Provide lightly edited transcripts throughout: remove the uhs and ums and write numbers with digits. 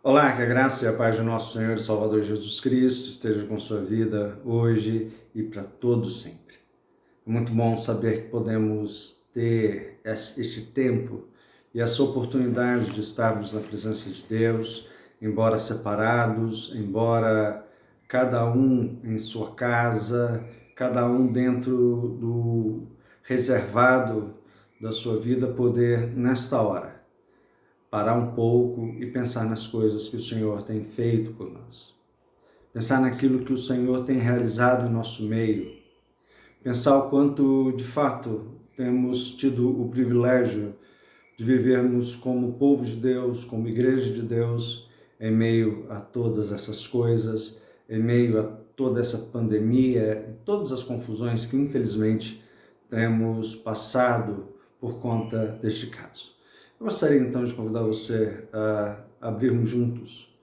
Olá, que a graça e a paz do nosso Senhor e Salvador Jesus Cristo esteja com sua vida hoje e para todos sempre. É muito bom saber que podemos ter este tempo e essa oportunidade de estarmos na presença de Deus, embora separados, embora cada um em sua casa, cada um dentro do reservado da sua vida, poder, nesta hora, parar um pouco e pensar nas coisas que o Senhor tem feito por nós. Pensar naquilo que o Senhor tem realizado em nosso meio. Pensar o quanto, de fato, temos tido o privilégio de vivermos como povo de Deus, como igreja de Deus, em meio a todas essas coisas, em meio a toda essa pandemia, todas as confusões que, infelizmente, temos passado por conta deste caso. Eu gostaria, então, de convidar você a abrirmos juntos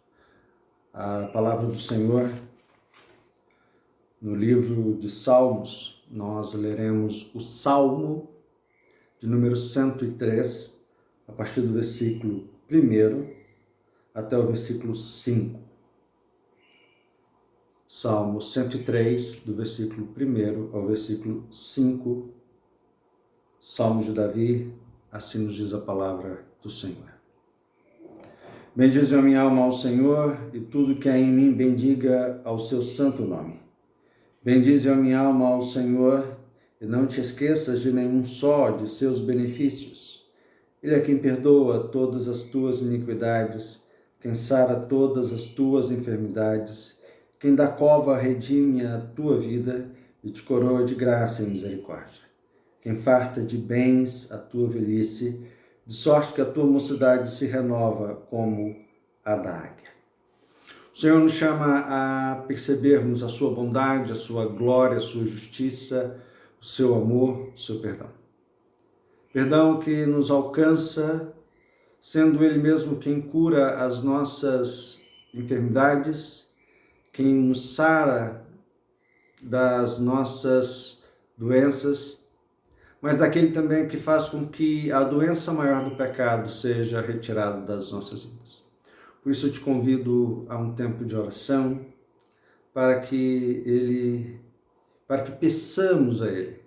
a palavra do Senhor no livro de Salmos. Nós leremos o Salmo de número 103, a partir do versículo 1 até o versículo 5. Salmo 103, do versículo 1 ao versículo 5. Salmo de Davi, assim nos diz a palavra do Senhor. Bendize a minha alma ao Senhor, e tudo que há em mim bendiga ao seu santo nome. Bendize a minha alma ao Senhor, e não te esqueças de nenhum só de seus benefícios. Ele é quem perdoa todas as tuas iniquidades, quem sara todas as tuas enfermidades, quem da cova redime a tua vida e te coroa de graça e misericórdia, quem farta de bens a tua velhice, de sorte que a tua mocidade se renova como a da águia. O Senhor nos chama a percebermos a sua bondade, a sua glória, a sua justiça, o seu amor, o seu perdão. Perdão que nos alcança, sendo Ele mesmo quem cura as nossas enfermidades, quem nos sara das nossas doenças, mas daquele também que faz com que a doença maior do pecado seja retirada das nossas vidas. Por isso eu te convido a um tempo de oração, para que peçamos a Ele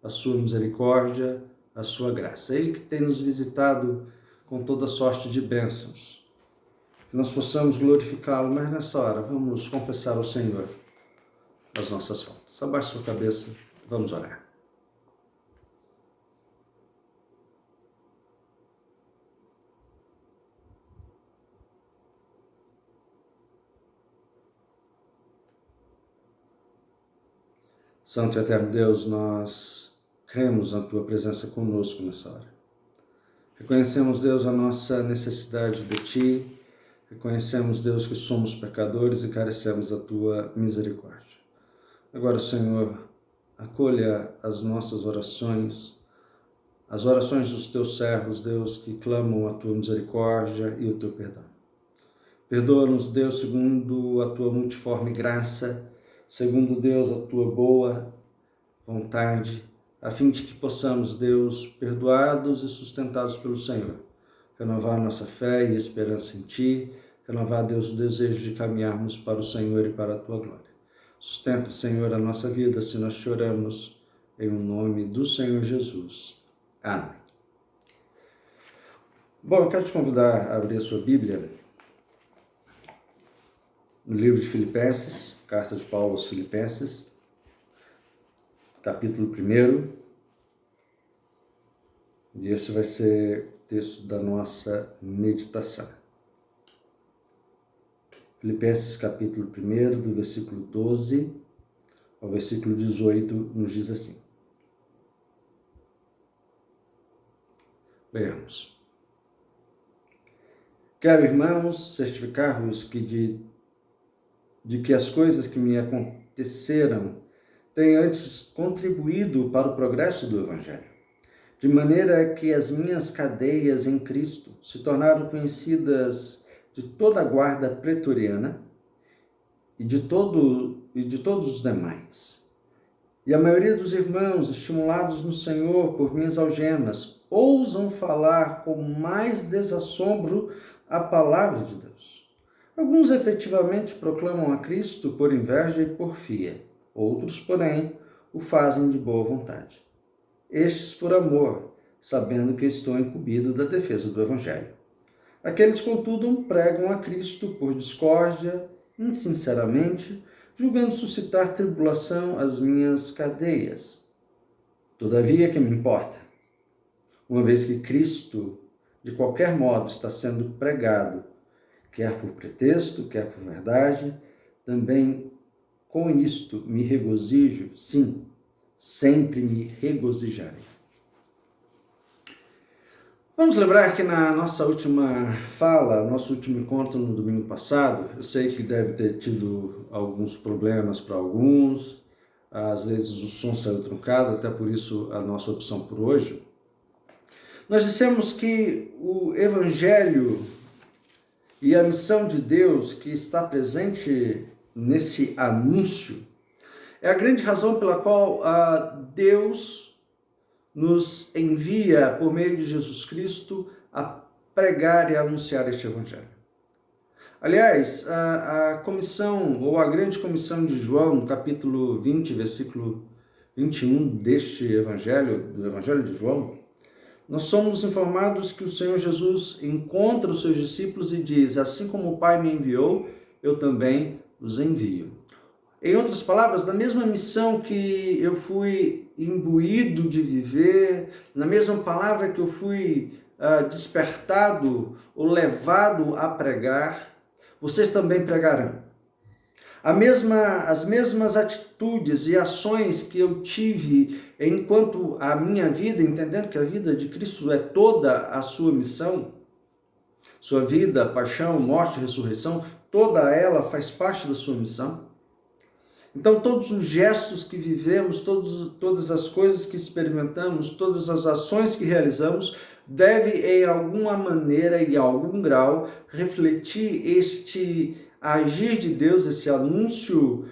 a sua misericórdia, a sua graça. Ele que tem nos visitado com toda sorte de bênçãos. Que nós possamos glorificá-lo, mas nessa hora vamos confessar ao Senhor as nossas faltas. Abaixe sua cabeça, vamos orar. Santo e eterno Deus, nós cremos na Tua presença conosco nessa hora. Reconhecemos, Deus, a nossa necessidade de Ti. Reconhecemos, Deus, que somos pecadores e carecemos da Tua misericórdia. Agora, Senhor, acolha as nossas orações, as orações dos Teus servos, Deus, que clamam a Tua misericórdia e o Teu perdão. Perdoa-nos, Deus, segundo a Tua multiforme graça, segundo, Deus, a Tua boa vontade, a fim de que possamos, Deus, perdoados e sustentados pelo Senhor, renovar nossa fé e esperança em Ti, renovar, Deus, o desejo de caminharmos para o Senhor e para a Tua glória. Sustenta, Senhor, a nossa vida, se nós choramos, em nome do Senhor Jesus. Amém. Bom, eu quero te convidar a abrir a sua Bíblia no livro de Filipenses, carta de Paulo aos Filipenses, capítulo 1, e esse vai ser o texto da nossa meditação. Filipenses, capítulo 1, do versículo 12 ao versículo 18, nos diz assim. Leamos. Quero, irmãos, certificar-vos de que as coisas que me aconteceram têm antes contribuído para o progresso do Evangelho, de maneira que as minhas cadeias em Cristo se tornaram conhecidas de toda a guarda pretoriana e de todos os demais. E a maioria dos irmãos, estimulados no Senhor por minhas algemas, ousam falar com mais desassombro a palavra de Deus, Alguns efetivamente proclamam a Cristo por inveja e porfia, outros, porém, o fazem de boa vontade. Estes por amor, sabendo que estou incumbido da defesa do Evangelho. Aqueles, contudo, pregam a Cristo por discórdia, insinceramente, julgando suscitar tribulação às minhas cadeias. Todavia, que me importa? Uma vez que Cristo, de qualquer modo, está sendo pregado, quer por pretexto, quer por verdade, também com isto me regozijo, sim, sempre me regozijarei. Vamos lembrar que na nossa última fala, nosso último encontro no domingo passado, eu sei que deve ter tido alguns problemas para alguns, às vezes o som saiu truncado, até por isso a nossa opção por hoje. Nós dissemos que o Evangelho e a missão de Deus que está presente nesse anúncio é a grande razão pela qual Deus nos envia, por meio de Jesus Cristo, a pregar e a anunciar este Evangelho. Aliás, a comissão, ou a grande comissão de João, no capítulo 20, versículo 21 deste Evangelho, do Evangelho de João, nós somos informados que o Senhor Jesus encontra os seus discípulos e diz: assim como o Pai me enviou, eu também os envio. Em outras palavras, na mesma missão que eu fui imbuído de viver, na mesma palavra que eu fui despertado ou levado a pregar, vocês também pregarão. As mesmas atitudes e ações que eu tive enquanto a minha vida, entendendo que a vida de Cristo é toda a sua missão, sua vida, paixão, morte, ressurreição, toda ela faz parte da sua missão. Então, todos os gestos que vivemos, todas as coisas que experimentamos, todas as ações que realizamos, deve, em alguma maneira e em algum grau, refletir este agir de Deus, esse anúncio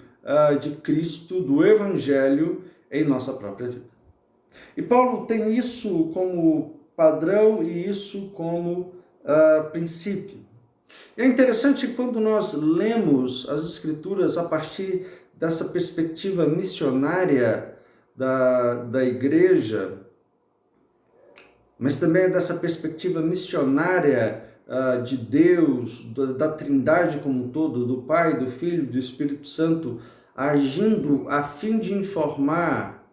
de Cristo, do Evangelho, em nossa própria vida. E Paulo tem isso como padrão e isso como princípio. É interessante quando nós lemos as Escrituras a partir dessa perspectiva missionária da igreja, mas também dessa perspectiva missionária de Deus, da Trindade como um todo, do Pai, do Filho e do Espírito Santo, agindo a fim de informar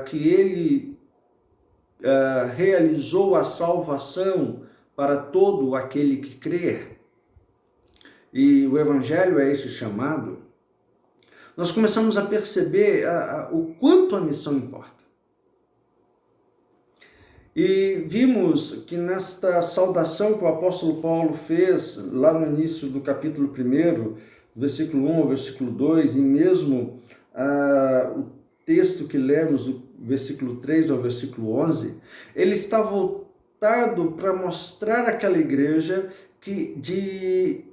que Ele realizou a salvação para todo aquele que crer. E o Evangelho é esse chamado. Nós começamos a perceber o quanto a missão importa. E vimos que nesta saudação que o apóstolo Paulo fez lá no início do capítulo 1, versículo 1 ao versículo 2, e mesmo o texto que lemos, do versículo 3 ao versículo 11, ele está voltado para mostrar àquela igreja de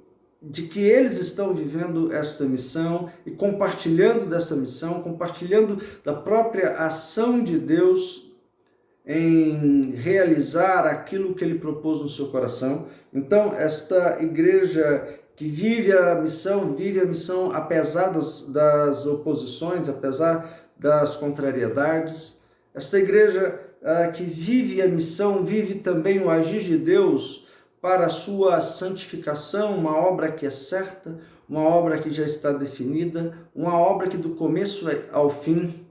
que eles estão vivendo esta missão e compartilhando desta missão, compartilhando da própria ação de Deus em realizar aquilo que Ele propôs no seu coração. Então, esta igreja que vive a missão apesar das oposições, apesar das contrariedades, esta igreja que vive a missão, vive também o agir de Deus para a sua santificação, uma obra que é certa, uma obra que já está definida, uma obra que do começo ao fim,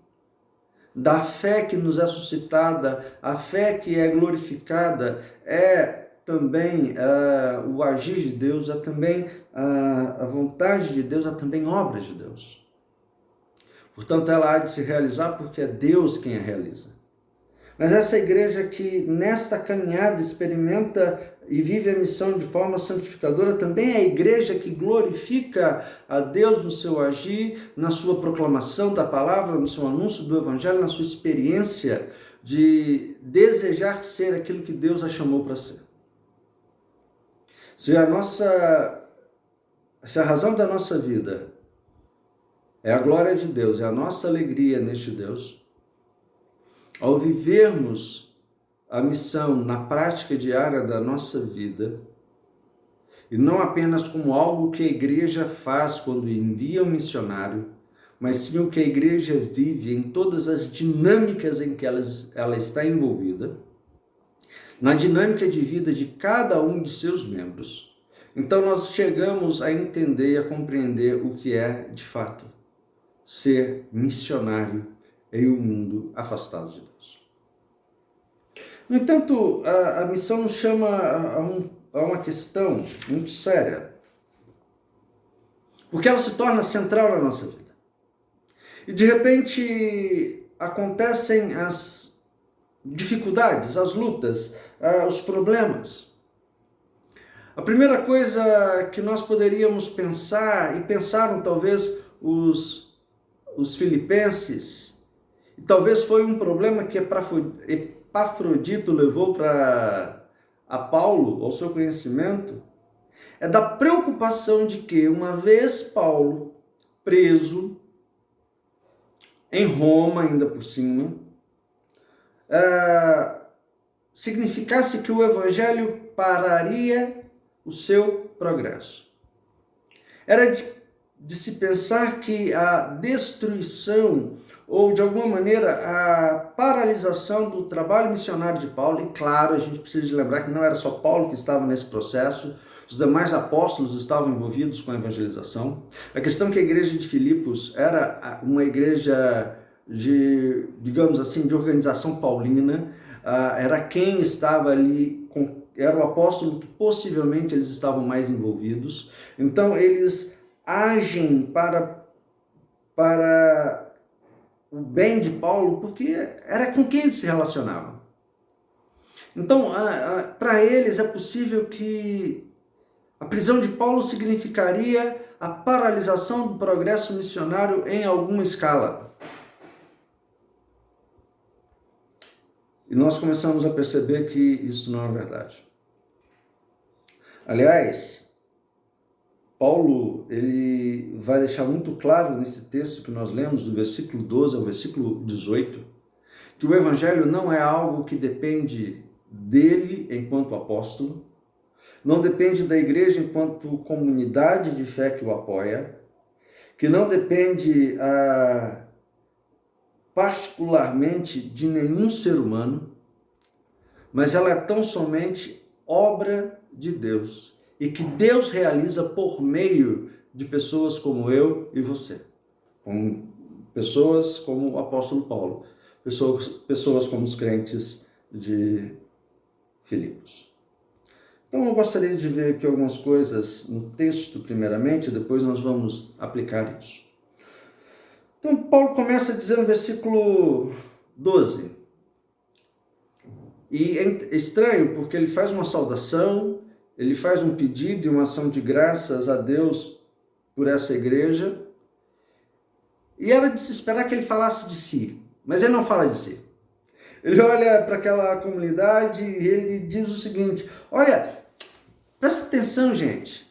da fé que nos é suscitada, a fé que é glorificada, é também o agir de Deus, é também a vontade de Deus, é também obra de Deus. Portanto, ela há de se realizar porque é Deus quem a realiza. Mas essa igreja que nesta caminhada experimenta e vive a missão de forma santificadora, também é a igreja que glorifica a Deus no seu agir, na sua proclamação da palavra, no seu anúncio do Evangelho, na sua experiência de desejar ser aquilo que Deus a chamou para ser. Se a razão da nossa vida é a glória de Deus, é a nossa alegria neste Deus, ao vivermos a missão na prática diária da nossa vida, e não apenas como algo que a igreja faz quando envia um missionário, mas sim o que a igreja vive em todas as dinâmicas em que ela está envolvida, na dinâmica de vida de cada um de seus membros. Então nós chegamos a entender e a compreender o que é, de fato, ser missionário em um mundo afastado de Deus. No entanto, a missão nos chama a uma questão muito séria, porque ela se torna central na nossa vida. E de repente acontecem as dificuldades, as lutas, os problemas. A primeira coisa que nós poderíamos pensar, e pensaram talvez os filipenses, e talvez foi um problema que Epafrodito levou a Paulo, ao seu conhecimento, é da preocupação de que, uma vez Paulo preso, em Roma ainda por cima, significasse que o evangelho pararia o seu progresso. Era de se pensar que a destruição, ou de alguma maneira a paralisação do trabalho missionário de Paulo, e claro, a gente precisa de lembrar que não era só Paulo que estava nesse processo, os demais apóstolos estavam envolvidos com a evangelização. A questão é que a igreja de Filipos era uma igreja de, digamos assim, de organização paulina, era quem estava ali, era o apóstolo que possivelmente eles estavam mais envolvidos. Então eles agem para o bem de Paulo, porque era com quem eles se relacionavam. Então, para eles é possível que a prisão de Paulo significaria a paralisação do progresso missionário em alguma escala. E nós começamos a perceber que isso não é verdade. Aliás, Paulo, ele vai deixar muito claro nesse texto que nós lemos, do versículo 12 ao versículo 18, que o evangelho não é algo que depende dele enquanto apóstolo, não depende da igreja enquanto comunidade de fé que o apoia, que não depende particularmente de nenhum ser humano, mas ela é tão somente obra de Deus, e que Deus realiza por meio de pessoas como eu e você, como pessoas como o apóstolo Paulo, pessoas como os crentes de Filipos. Então eu gostaria de ver aqui algumas coisas no texto primeiramente, depois nós vamos aplicar isso. Então Paulo começa a dizer no versículo 12, e é estranho porque ele faz uma saudação, ele faz um pedido e uma ação de graças a Deus por essa igreja, e era de se esperar que ele falasse de si, mas ele não fala de si. Ele olha para aquela comunidade e ele diz o seguinte: olha, presta atenção, gente.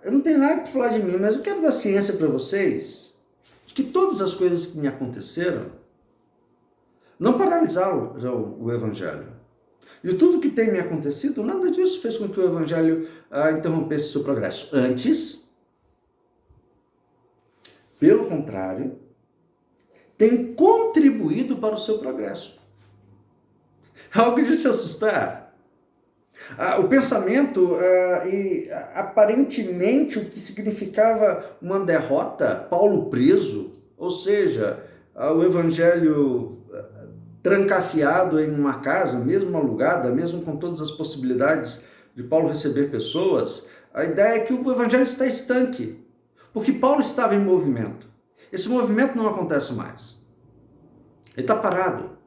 Eu não tenho nada para falar de mim, mas eu quero dar ciência para vocês de que todas as coisas que me aconteceram não paralisaram o evangelho. E tudo que tem me acontecido, nada disso fez com que o evangelho interrompesse o seu progresso. Antes, pelo contrário, tem contribuído para o seu progresso. Algo de se assustar. O pensamento e aparentemente o que significava uma derrota, Paulo preso, ou seja, o evangelho trancafiado em uma casa, mesmo alugada, mesmo com todas as possibilidades de Paulo receber pessoas, a ideia é que o evangelho está estanque, porque Paulo estava em movimento. Esse movimento não acontece mais. Ele está parado.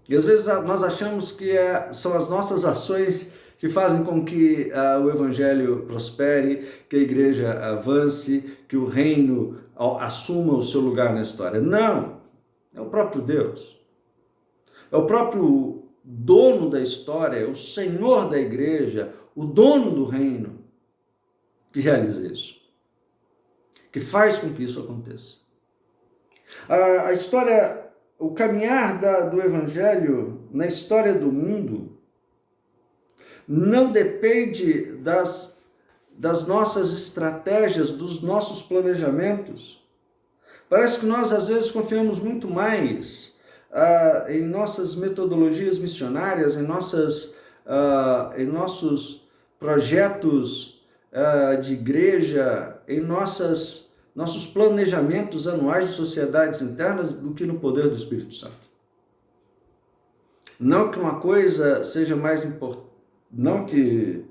E às vezes nós achamos que são as nossas ações que fazem com que o evangelho prospere, que a igreja avance, que o reino assuma o seu lugar na história. Não! É o próprio Deus. É o próprio dono da história, o Senhor da igreja, o dono do reino, que realiza isso, que faz com que isso aconteça. A história, o caminhar do evangelho na história do mundo não depende das nossas estratégias, dos nossos planejamentos. Parece que nós, às vezes, confiamos muito mais em nossas metodologias missionárias, em nossos projetos de igreja, em nossos planejamentos anuais de sociedades internas, do que no poder do Espírito Santo. Não que uma coisa seja mais importante, não que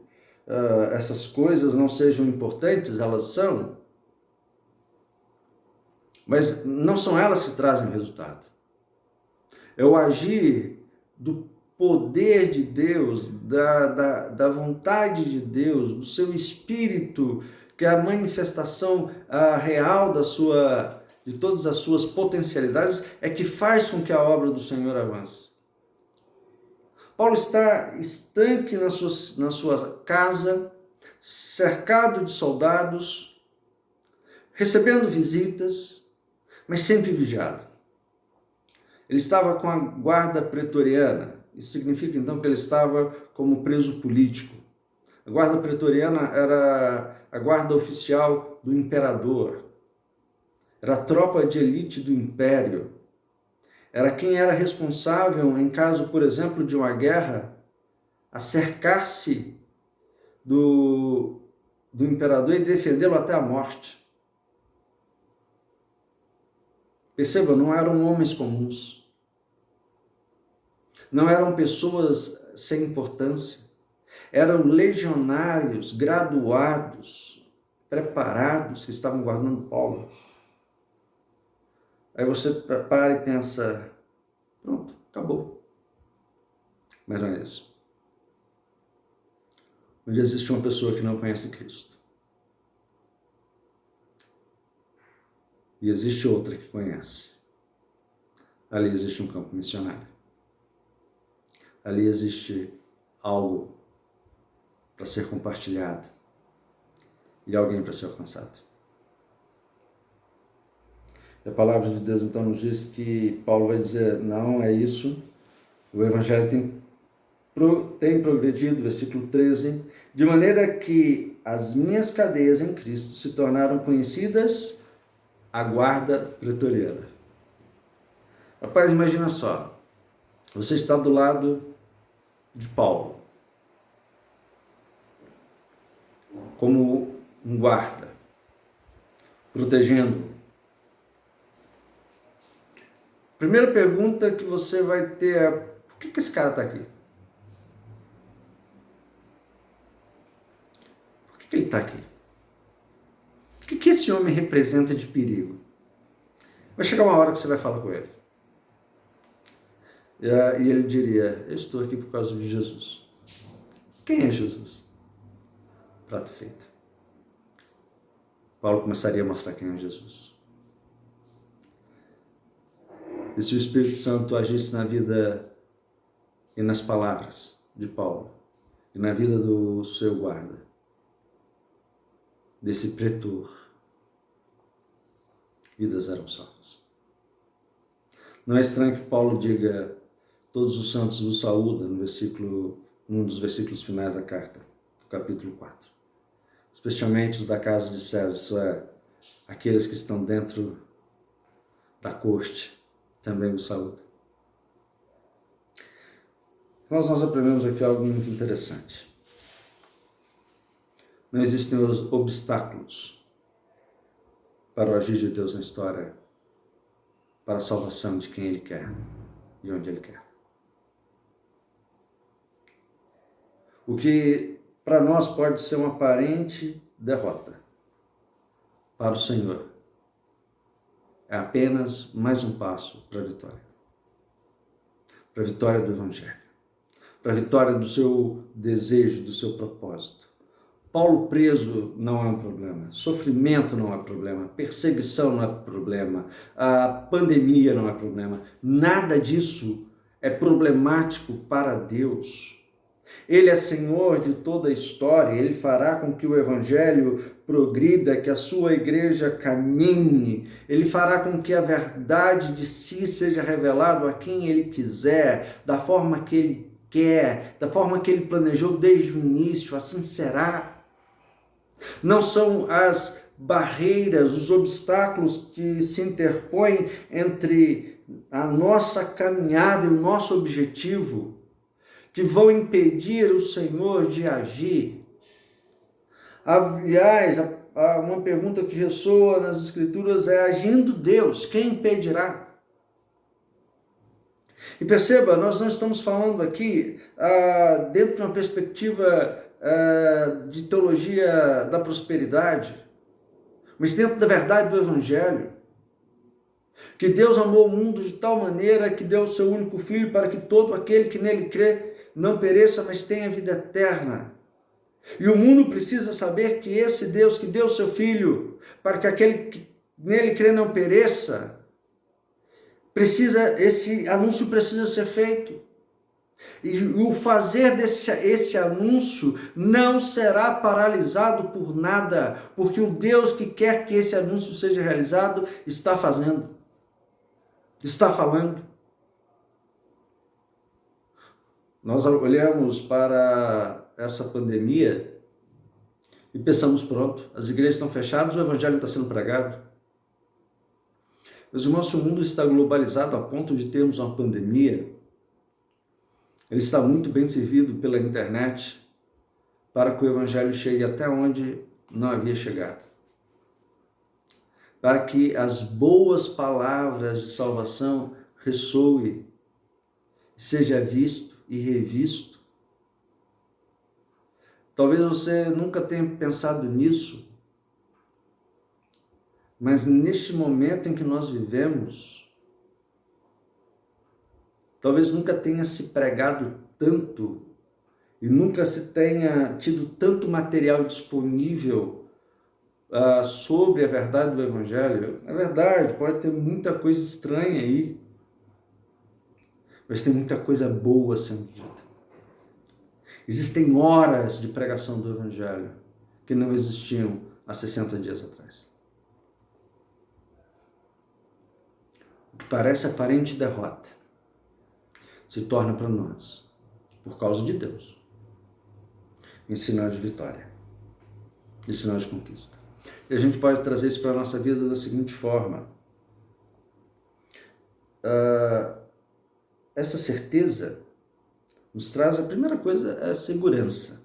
essas coisas não sejam importantes, elas são, mas não são elas que trazem o resultado. É o agir do poder de Deus, da vontade de Deus, do seu Espírito, que é a manifestação real de todas as suas potencialidades, é que faz com que a obra do Senhor avance. Paulo está estanque na sua casa, cercado de soldados, recebendo visitas, mas sempre vigiado. Ele estava com a guarda pretoriana. Isso significa então que ele estava como preso político. A guarda pretoriana era a guarda oficial do imperador. Era a tropa de elite do império. Era quem era responsável, em caso, por exemplo, de uma guerra, a cercar-se do imperador e defendê-lo até a morte. Perceba, não eram homens comuns. Não eram pessoas sem importância. Eram legionários, graduados, preparados, que estavam guardando Paulo. Aí você para e pensa, pronto, acabou. Mas não é isso. Onde existe uma pessoa que não conhece Cristo, e existe outra que conhece, ali existe um campo missionário. Ali existe algo para ser compartilhado e alguém para ser alcançado. E a palavra de Deus então nos diz que Paulo vai dizer, não é isso, o Evangelho tem progredido, versículo 13, de maneira que as minhas cadeias em Cristo se tornaram conhecidas à guarda pretoriana. Rapaz, imagina só, você está do lado de Paulo, como um guarda, protegendo. Primeira pergunta que você vai ter é, por que esse cara está aqui? Por que ele está aqui? O que esse homem representa de perigo? Vai chegar uma hora que você vai falar com ele. E ele diria, eu estou aqui por causa de Jesus. Quem é Jesus? Prato feito. Paulo começaria a mostrar quem é Jesus. E se o Espírito Santo agisse na vida e nas palavras de Paulo, e na vida do seu guarda, desse pretor, vidas eram salvas. Não é estranho que Paulo diga, todos os santos vos saúdam, num dos versículos finais da carta, do capítulo 4. Especialmente os da casa de César, isso é, aqueles que estão dentro da corte, também vos saúdam. Nós aprendemos aqui algo muito interessante. Não existem obstáculos para o agir de Deus na história, para a salvação de quem Ele quer e onde Ele quer. O que para nós pode ser uma aparente derrota, para o Senhor é apenas mais um passo para a vitória. Para a vitória do Evangelho. Para a vitória do seu desejo, do seu propósito. Paulo preso não é um problema. Sofrimento não é problema. Perseguição não é problema. A pandemia não é problema. Nada disso é problemático para Deus. Ele é Senhor de toda a história, Ele fará com que o Evangelho progrida, que a sua igreja caminhe, Ele fará com que a verdade de si seja revelada a quem Ele quiser, da forma que Ele quer, da forma que ele planejou desde o início, assim será. Não são as barreiras, os obstáculos que se interpõem entre a nossa caminhada e o nosso objetivo que vão impedir o Senhor de agir. Aliás, uma pergunta que ressoa nas Escrituras é: agindo Deus, quem impedirá? E perceba, nós não estamos falando aqui dentro de uma perspectiva de teologia da prosperidade, mas dentro da verdade do Evangelho, que Deus amou o mundo de tal maneira que deu o seu único Filho para que todo aquele que nele crê não pereça, mas tenha vida eterna. E o mundo precisa saber que esse Deus que deu o seu Filho para que aquele que nele crê não pereça, esse anúncio precisa ser feito. E o fazer esse anúncio não será paralisado por nada, porque o Deus que quer que esse anúncio seja realizado está fazendo, está falando. Nós olhamos para essa pandemia e pensamos: pronto, as igrejas estão fechadas, o evangelho está sendo pregado. Meus irmãos, se o mundo está globalizado a ponto de termos uma pandemia, ele está muito bem servido pela internet para que o evangelho chegue até onde não havia chegado. Para que as boas palavras de salvação ressoem, seja visto e revisto. Talvez você nunca tenha pensado nisso, mas neste momento em que nós vivemos, talvez nunca tenha se pregado tanto e nunca se tenha tido tanto material disponível sobre a verdade do Evangelho. É verdade, pode ter muita coisa estranha aí, mas tem muita coisa boa sendo dita. Existem horas de pregação do Evangelho que não existiam há 60 dias atrás. O que parece aparente derrota se torna para nós, por causa de Deus, em sinal de vitória, em sinal de conquista. E a gente pode trazer isso para a nossa vida da seguinte forma. Essa certeza nos traz, a primeira coisa, é a segurança.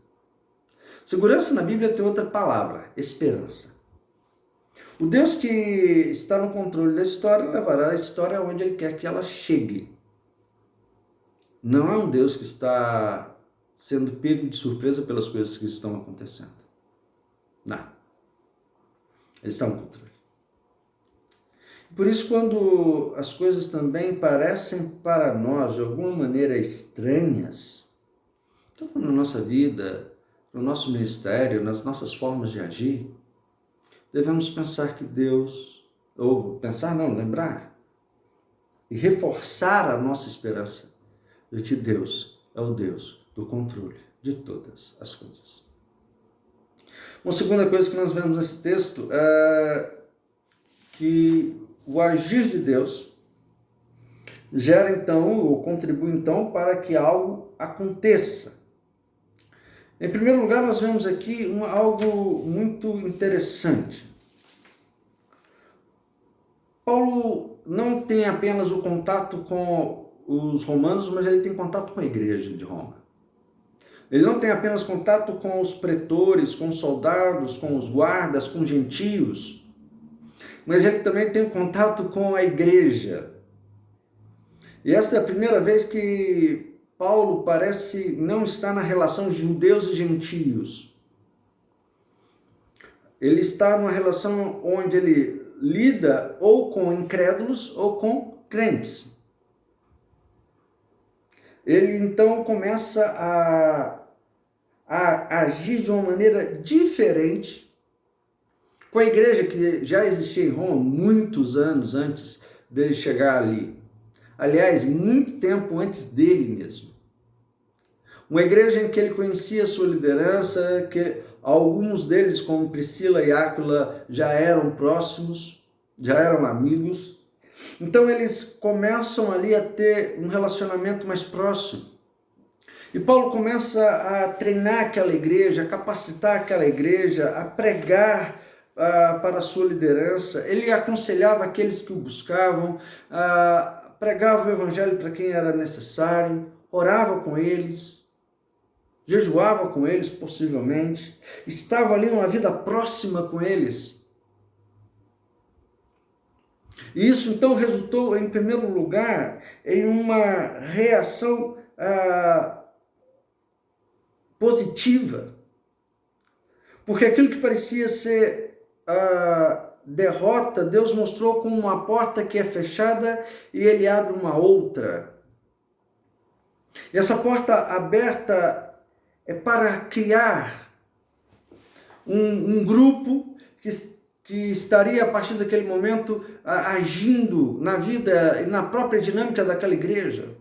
Segurança na Bíblia tem outra palavra: esperança. O Deus que está no controle da história levará a história onde Ele quer que ela chegue. Não é um Deus que está sendo pego de surpresa pelas coisas que estão acontecendo. Não. Ele está no controle. Por isso, quando as coisas também parecem para nós de alguma maneira estranhas, tanto na nossa vida, no nosso ministério, nas nossas formas de agir, devemos pensar que Deus, lembrar e reforçar a nossa esperança de que Deus é o Deus do controle de todas as coisas. Uma segunda coisa que nós vemos nesse texto é que o agir de Deus gera então, ou contribui então, para que algo aconteça. Em primeiro lugar, nós vemos aqui algo muito interessante. Paulo não tem apenas o contato com os romanos, mas ele tem contato com a igreja de Roma. Ele não tem apenas contato com os pretores, com os soldados, com os guardas, com gentios, mas ele também tem contato com a igreja. E esta é a primeira vez que Paulo parece não estar na relação judeus e gentios. Ele está numa relação onde ele lida ou com incrédulos ou com crentes. Ele então começa a agir de uma maneira diferente com a igreja que já existia em Roma muitos anos antes dele chegar ali. Aliás, muito tempo antes dele mesmo. Uma igreja em que ele conhecia a sua liderança, que alguns deles, como Priscila e Áquila, já eram próximos, já eram amigos. Então eles começam ali a ter um relacionamento mais próximo. E Paulo começa a treinar aquela igreja, a capacitar aquela igreja, a pregar para a sua liderança. Ele aconselhava aqueles que o buscavam, pregava o evangelho para quem era necessário, orava com eles, jejuava com eles, possivelmente, estava ali uma vida próxima com eles. E isso então resultou, em primeiro lugar, em uma reação positiva, porque aquilo que parecia ser derrota, Deus mostrou como uma porta que é fechada e ele abre uma outra. E essa porta aberta é para criar um grupo que estaria a partir daquele momento agindo na vida e na própria dinâmica daquela igreja.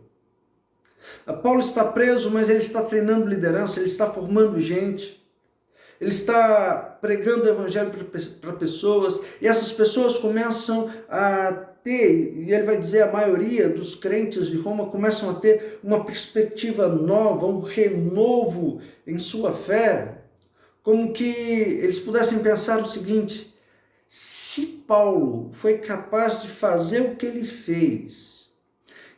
Paulo está preso, mas ele está treinando liderança, ele está formando gente, ele está pregando o evangelho para pessoas, e essas pessoas começam a ter, e ele vai dizer, a maioria dos crentes de Roma começam a ter uma perspectiva nova, um renovo em sua fé, como que eles pudessem pensar o seguinte: se Paulo foi capaz de fazer o que ele fez,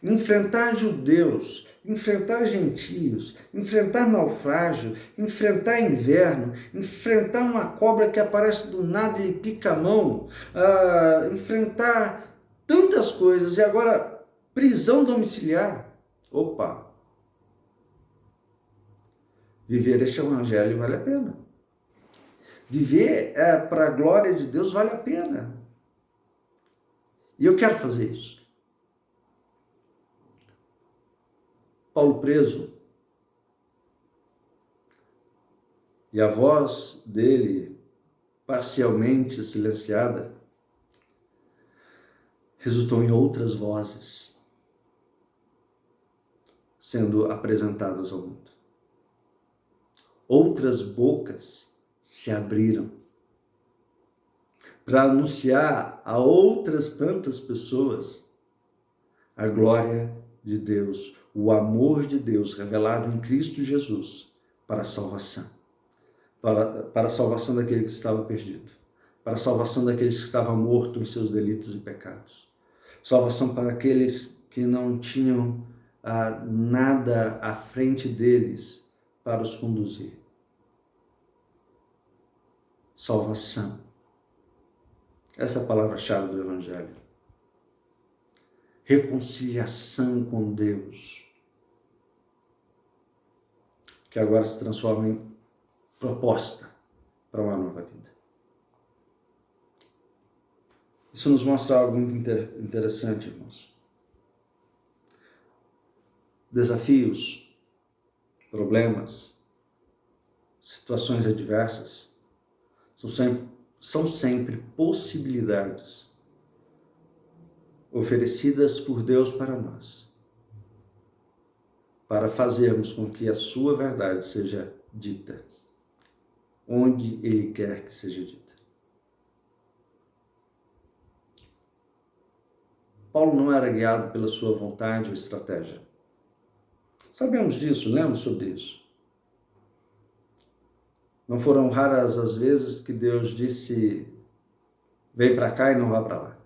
enfrentar judeus, enfrentar gentios, enfrentar naufrágio, enfrentar inverno, enfrentar uma cobra que aparece do nada e pica a mão, enfrentar tantas coisas, e agora prisão domiciliar. Opa! Viver este evangelho vale a pena. Viver para a glória de Deus vale a pena. E eu quero fazer isso. Paulo preso, e a voz dele parcialmente silenciada, resultou em outras vozes sendo apresentadas ao mundo. Outras bocas se abriram para anunciar a outras tantas pessoas a glória de Deus, o amor de Deus revelado em Cristo Jesus para a salvação. Para a salvação daquele que estava perdido. Para a salvação daqueles que estavam mortos em seus delitos e pecados. Salvação para aqueles que não tinham nada à frente deles para os conduzir. Salvação. Essa é a palavra-chave do Evangelho. Reconciliação com Deus, que agora se transforma em proposta para uma nova vida. Isso nos mostra algo muito interessante, irmãos. Desafios, problemas, situações adversas são sempre possibilidades oferecidas por Deus para nós, para fazermos com que a sua verdade seja dita, onde Ele quer que seja dita. Paulo não era guiado pela sua vontade ou estratégia. Sabemos disso, lemos sobre isso. Não foram raras as vezes que Deus disse, vem para cá e não vá para lá.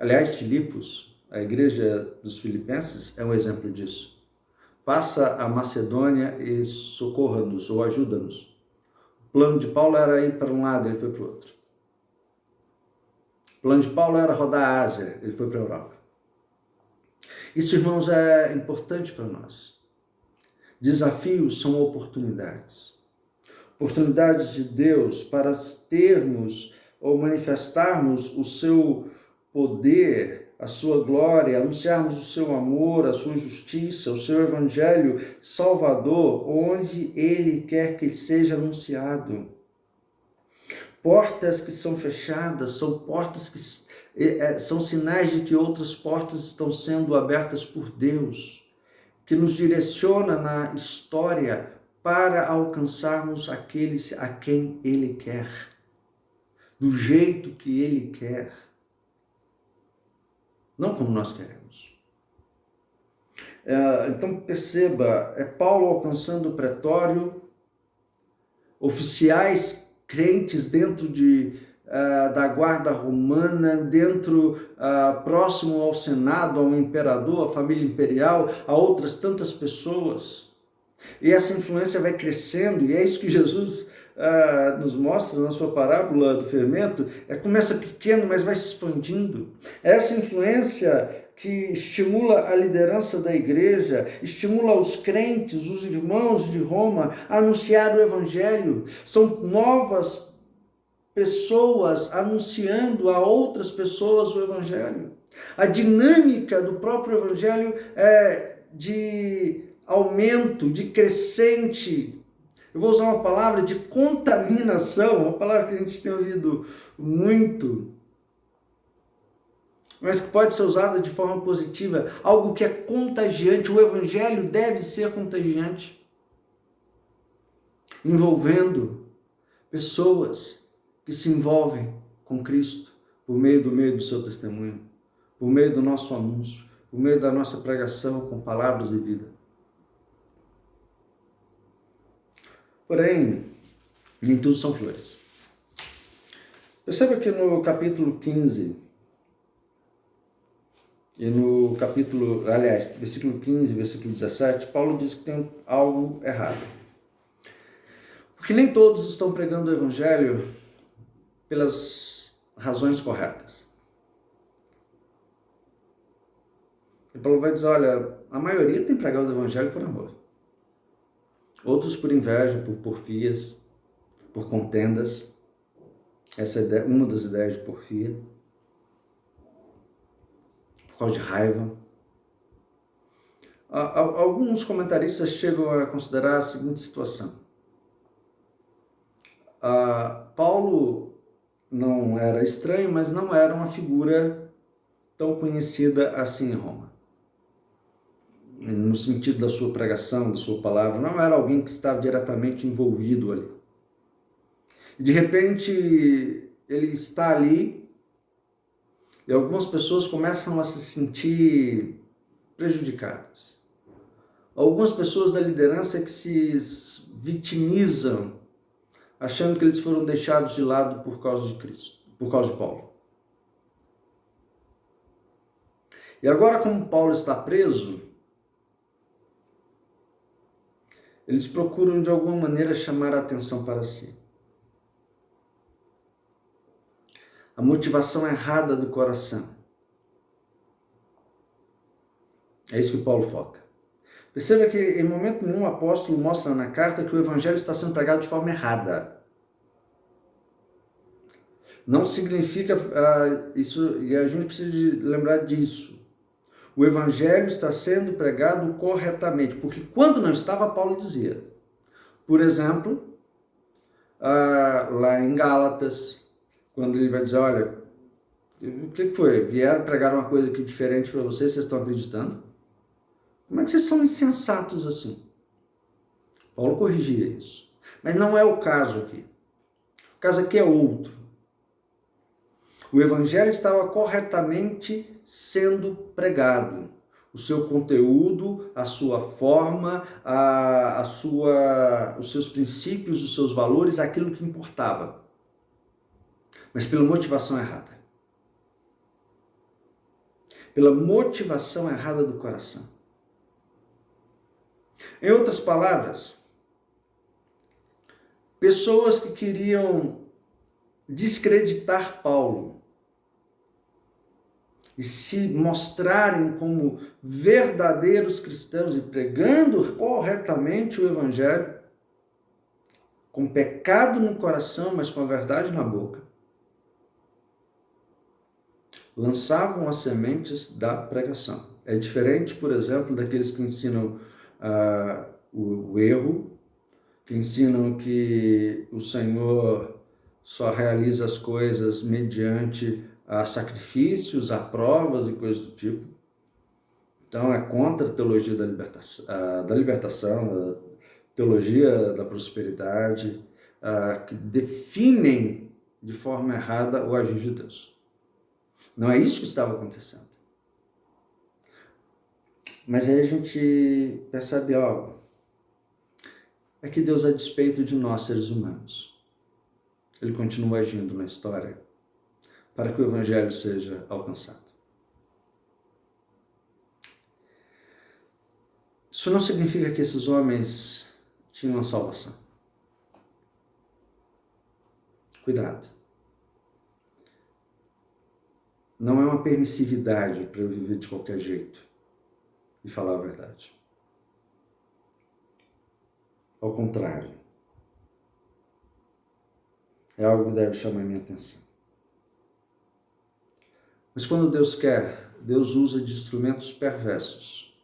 Aliás, Filipos, a igreja dos filipenses, é um exemplo disso. Passa a Macedônia e socorra-nos ou ajuda-nos. O plano de Paulo era ir para um lado, ele foi para o outro. O plano de Paulo era rodar a Ásia, ele foi para a Europa. Isso, irmãos, é importante para nós. Desafios são oportunidades. Oportunidades de Deus para termos ou manifestarmos o seu poder, a sua glória, anunciarmos o seu amor, a sua justiça, o seu evangelho salvador, onde Ele quer que seja anunciado. Portas que são fechadas são portas que são sinais de que outras portas estão sendo abertas por Deus, que nos direciona na história para alcançarmos aqueles a quem Ele quer, do jeito que Ele quer, não como nós queremos. Então perceba, é Paulo alcançando o pretório, oficiais crentes dentro da guarda romana, próximo ao Senado, ao imperador, à família imperial, a outras tantas pessoas. E essa influência vai crescendo, e é isso que Jesus nos mostra na sua parábola do fermento. Começa pequeno, mas vai se expandindo. Essa influência que estimula a liderança da igreja, estimula os crentes, os irmãos de Roma a anunciar o evangelho. São novas pessoas anunciando a outras pessoas o evangelho. A dinâmica do próprio evangelho é de aumento, de crescente. Eu vou usar uma palavra de contaminação, uma palavra que a gente tem ouvido muito, mas que pode ser usada de forma positiva, algo que é contagiante. O evangelho deve ser contagiante, envolvendo pessoas que se envolvem com Cristo por meio do seu testemunho, por meio do nosso anúncio, por meio da nossa pregação com palavras de vida. Porém, nem tudo são flores. Perceba que no capítulo 15, e no versículo 15 e versículo 17, Paulo diz que tem algo errado. Porque nem todos estão pregando o evangelho pelas razões corretas. E Paulo vai dizer, olha, a maioria tem pregado o evangelho por amor. Outros por inveja, por porfias, por contendas. Essa é uma das ideias de porfia. Por causa de raiva. Alguns comentaristas chegam a considerar a seguinte situação. Paulo não era estranho, mas não era uma figura tão conhecida assim em Roma. No sentido da sua pregação, da sua palavra, não era alguém que estava diretamente envolvido ali. De repente, ele está ali e algumas pessoas começam a se sentir prejudicadas. Algumas pessoas da liderança que se vitimizam, achando que eles foram deixados de lado por causa de Cristo, por causa de Paulo. E agora, como Paulo está preso, eles procuram de alguma maneira chamar a atenção para si. A motivação errada do coração. É isso que Paulo foca. Perceba que em momento nenhum o apóstolo mostra na carta que o evangelho está sendo pregado de forma errada. Não significa isso, e a gente precisa lembrar disso. O evangelho está sendo pregado corretamente, porque quando não estava, Paulo dizia. Por exemplo, lá em Gálatas, quando ele vai dizer, olha, o que foi? Vieram pregar uma coisa aqui diferente para vocês, vocês estão acreditando? Como é que vocês são insensatos assim? Paulo corrigia isso. Mas não é o caso aqui. O caso aqui é outro. O evangelho estava corretamente sendo pregado. O seu conteúdo, a sua forma, os seus princípios, os seus valores, aquilo que importava. Mas pela motivação errada. Pela motivação errada do coração. Em outras palavras, pessoas que queriam descreditar Paulo e se mostrarem como verdadeiros cristãos e pregando corretamente o evangelho, com pecado no coração, mas com a verdade na boca, lançavam as sementes da pregação. É diferente, por exemplo, daqueles que ensinam o erro, que ensinam que o Senhor só realiza as coisas mediante sacrifícios, a provas e coisas do tipo. Então é contra a teologia da libertação, a teologia da prosperidade, que definem de forma errada o agir de Deus. Não é isso que estava acontecendo. Mas aí a gente percebe algo. É que Deus, a despeito de nós, seres humanos, Ele continua agindo na história para que o Evangelho seja alcançado. Isso não significa que esses homens tinham a salvação. Cuidado. Não é uma permissividade para eu viver de qualquer jeito e falar a verdade. Ao contrário. É algo que deve chamar a minha atenção. Mas quando Deus quer, Deus usa de instrumentos perversos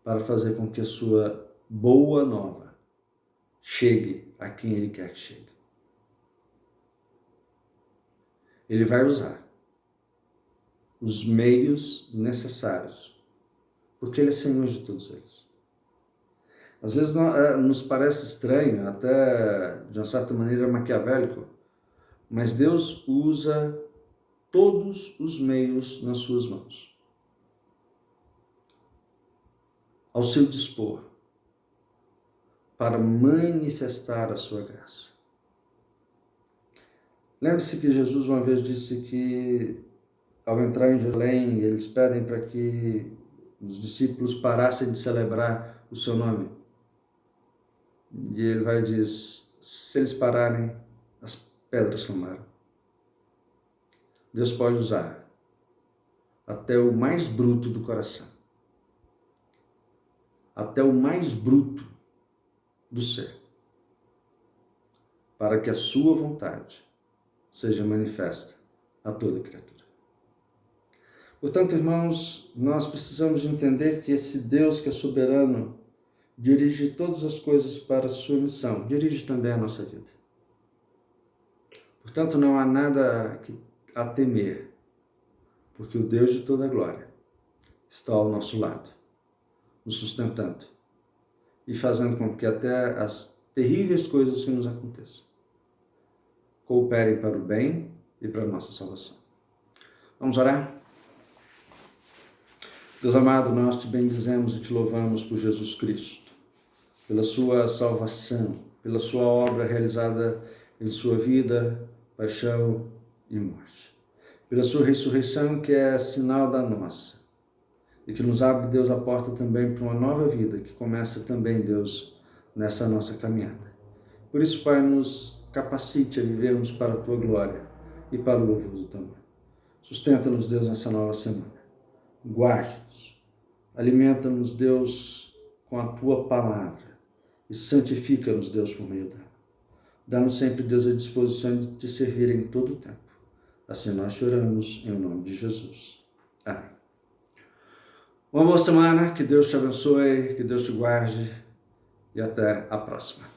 para fazer com que a sua boa nova chegue a quem Ele quer que chegue. Ele vai usar os meios necessários, porque Ele é Senhor de todos eles. Às vezes nos parece estranho, até de uma certa maneira maquiavélico, mas Deus usa todos os meios nas suas mãos, ao seu dispor, para manifestar a sua graça. Lembre-se que Jesus uma vez disse que, ao entrar em Jerusalém, eles pedem para que os discípulos parassem de celebrar o seu nome. E ele vai e diz, se eles pararem, as pedras clamaram. Deus pode usar até o mais bruto do coração, até o mais bruto do ser, para que a sua vontade seja manifesta a toda criatura. Portanto, irmãos, nós precisamos entender que esse Deus que é soberano dirige todas as coisas para a sua missão, dirige também a nossa vida. Portanto, não há nada a temer, porque o Deus de toda a glória está ao nosso lado, nos sustentando e fazendo com que até as terríveis coisas que nos aconteçam cooperem para o bem e para a nossa salvação. Vamos orar? Deus amado, nós te bendizemos e te louvamos por Jesus Cristo, pela sua salvação, pela sua obra realizada em sua vida, paixão e morte, pela sua ressurreição que é sinal da nossa e que nos abre, Deus, a porta também para uma nova vida que começa também, Deus, nessa nossa caminhada. Por isso, Pai, nos capacite a vivermos para a tua glória e para o louvor do teu nome. Sustenta-nos, Deus, nessa nova semana. Guarde-nos. Alimenta-nos, Deus, com a tua palavra e santifica-nos, Deus, por meio dela. Dá-nos sempre, Deus, a disposição de te servir em todo o tempo. Assim nós choramos em nome de Jesus. Amém. Uma boa semana, que Deus te abençoe, que Deus te guarde e até a próxima.